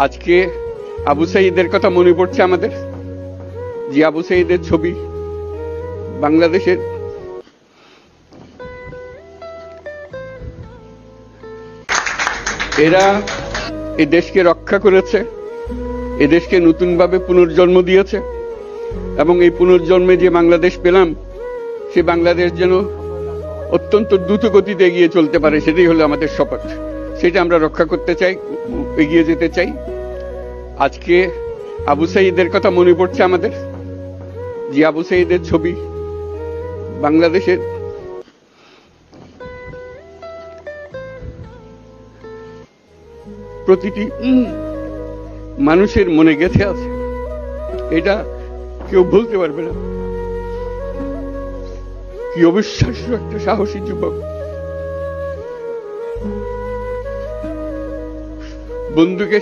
আজকে আবু সাঈদের কথা মনে পড়ছে আমাদের, যে আবু সাঈদের ছবি বাংলাদেশের এরা এই দেশকে রক্ষা করেছে, এ দেশকে নতুনভাবে পুনর্জন্ম দিয়েছে এবং এই পুনর্জন্মে যে বাংলাদেশ পেলাম, সে বাংলাদেশ যেন অত্যন্ত দ্রুত গতিতে এগিয়ে চলতে পারে, সেটাই হলো আমাদের শপথ। সেটা আমরা রক্ষা করতে চাই, এগিয়ে যেতে চাই। আজকে আবু সাঈদের কথা মনে পড়ছে আমাদের, যে আবু সাঈদের ছবি বাংলাদেশের প্রতিটি মানুষের মনে গেঁথে আছে, এটা কেউ ভুলতে পারবে না। কি অবিশ্বাস্য একটা সাহসী যুবক, বন্ধুকে